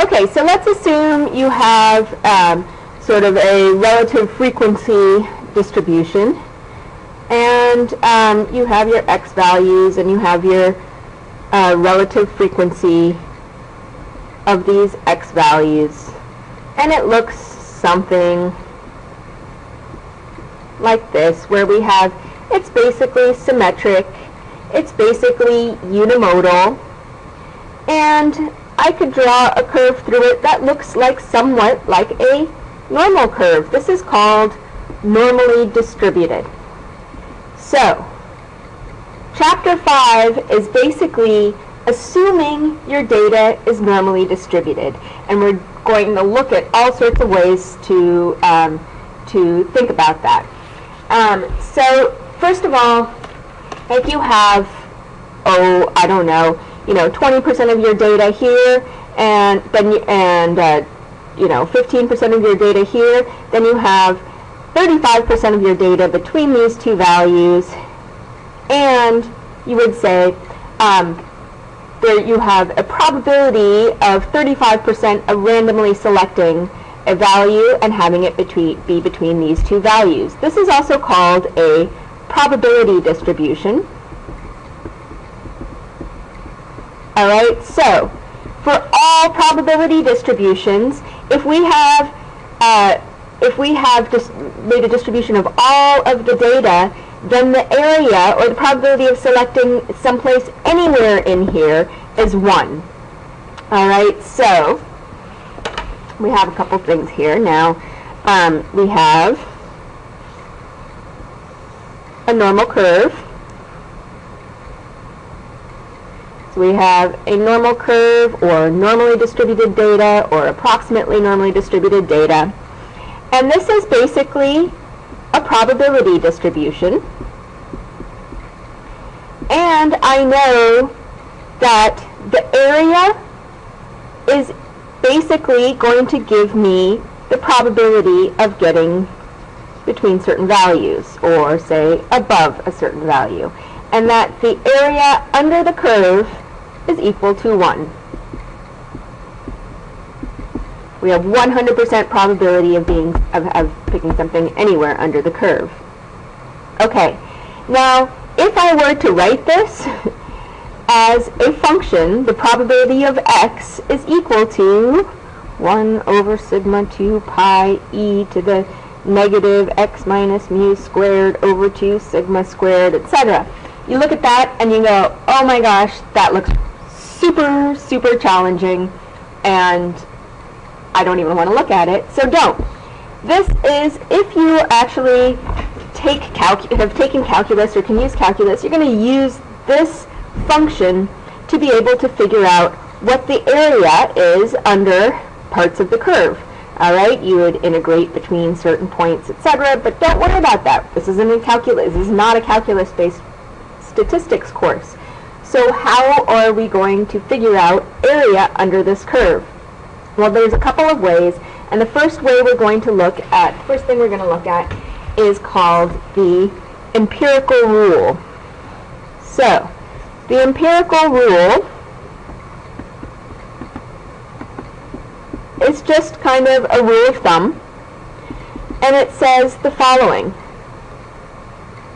Okay, so let's assume you have sort of a relative frequency distribution, and you have your x values, and you have your relative frequency of these x values, and it looks something like this, where we have, it's basically symmetric, it's basically unimodal, and I could draw a curve through it that looks like somewhat like a normal curve. This is called normally distributed. So, Chapter 5 is basically assuming your data is normally distributed, and we're going to look at all sorts of ways to think about that. So, first of all, if you have, I don't know, 20% of your data here, and then 15% of your data here, then you have 35% of your data between these two values, and you would say there you have a probability of 35% of randomly selecting a value and having it be between these two values. This is also called a probability distribution. All right, so for all probability distributions, if we have just made a distribution of all of the data, then the area, or the probability of selecting someplace anywhere in here, is 1. All right, so we have a couple things here. Now, we have a normal curve. So we have a normal curve, or normally distributed data, or approximately normally distributed data. And this is basically a probability distribution. And I know that the area is basically going to give me the probability of getting between certain values, or say above a certain value, and that the area under the curve is equal to 1. We have 100% probability of picking something anywhere under the curve. Okay, now if I were to write this as a function, the probability of x is equal to 1 over sigma 2 pi e to the negative x minus mu squared over 2 sigma squared, etc. You look at that and you go, oh my gosh, that looks super, super challenging, and I don't even want to look at it, so don't. This is, if you actually have taken calculus or can use calculus, you're going to use this function to be able to figure out what the area is under parts of the curve. All right, you would integrate between certain points, etc., but don't worry about that. This isn't a calculus. This is not a calculus-based statistics course. So how are we going to figure out area under this curve? Well, there's a couple of ways, and the first way we're going to look at, first thing we're going to look at is called the empirical rule. So, the empirical rule is just kind of a rule of thumb, and it says the following.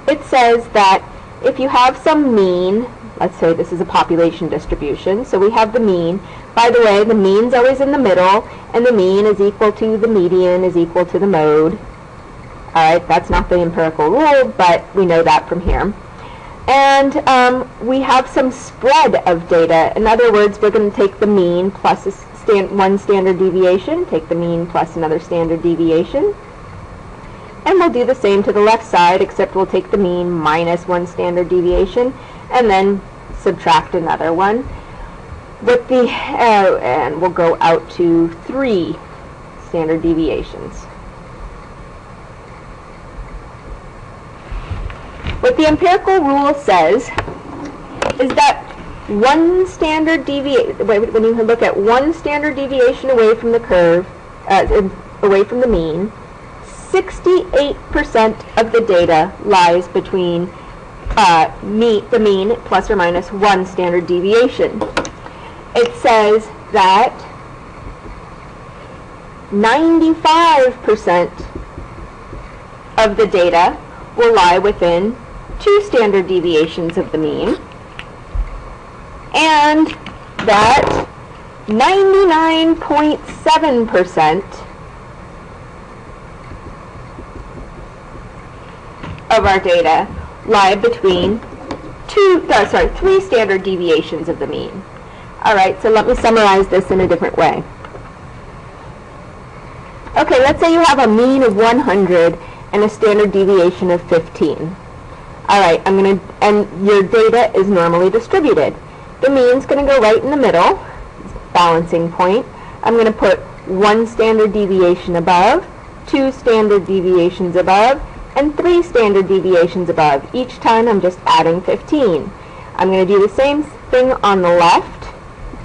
It says that if you have some mean, let's say this is a population distribution, so we have the mean. By the way, the mean's always in the middle, and the mean is equal to the median is equal to the mode. All right, that's not the empirical rule, but we know that from here. And we have some spread of data. In other words, we're going to take the mean plus one standard deviation, take the mean plus another standard deviation, and we'll do the same to the left side, except we'll take the mean minus one standard deviation, and then subtract another one. With the, and we'll go out to 3 standard deviations. What the empirical rule says is that one standard deviation, when you look at one standard deviation away from the curve, away from the mean, 68% of the data lies between the mean plus or minus one standard deviation. It says that 95% of the data will lie within 2 standard deviations of the mean, and that 99.7% of our data lie between 3 standard deviations of the mean. All right, so let me summarize this in a different way. Okay, let's say you have a mean of 100 and a standard deviation of 15. All right, and your data is normally distributed. The mean's going to go right in the middle, balancing point. I'm going to put 1 standard deviation above, 2 standard deviations above, and 3 standard deviations above. Each time I'm just adding 15. I'm going to do the same thing on the left,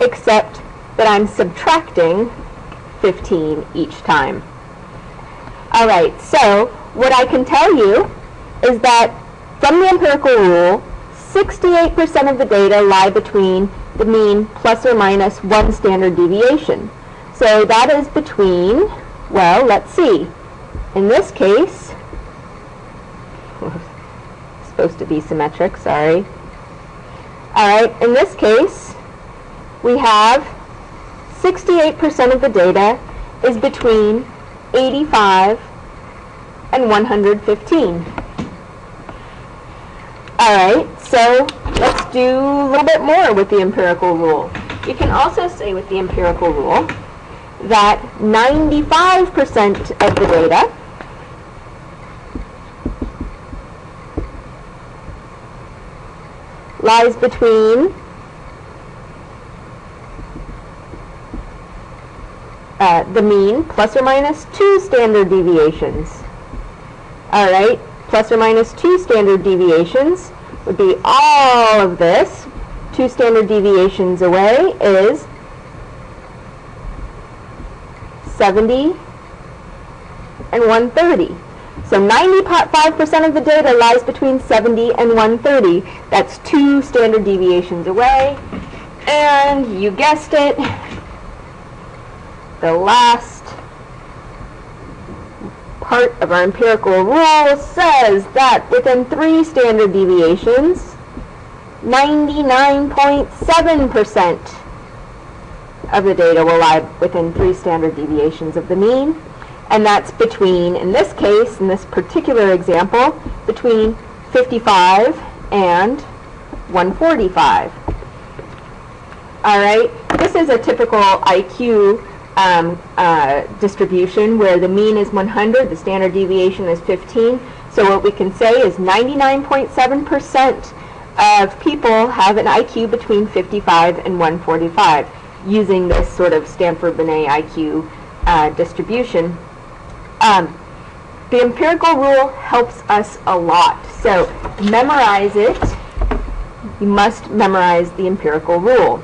except that I'm subtracting 15 each time. All right, so what I can tell you is that from the empirical rule, 68% of the data lie between the mean plus or minus 1 standard deviation. So that is between, well, let's see. In this case, supposed to be symmetric, sorry. All right, in this case, we have 68% of the data is between 85 and 115. All right, so let's do a little bit more with the empirical rule. You can also say with the empirical rule that 95% of the data lies between the mean plus or minus 2 standard deviations. All right, plus or minus 2 standard deviations would be all of this. 2 standard deviations away is 70 and 130. So 95% of the data lies between 70 and 130. That's 2 standard deviations away. And you guessed it, the last part of our empirical rule says that within 3 standard deviations, 99.7% of the data will lie within 3 standard deviations of the mean. And that's between, in this case, in this particular example, between 55 and 145. All right, this is a typical IQ distribution where the mean is 100, the standard deviation is 15. So what we can say is 99.7% of people have an IQ between 55 and 145 using this sort of Stanford-Binet IQ distribution. The empirical rule helps us a lot. So memorize it. You must memorize the empirical rule.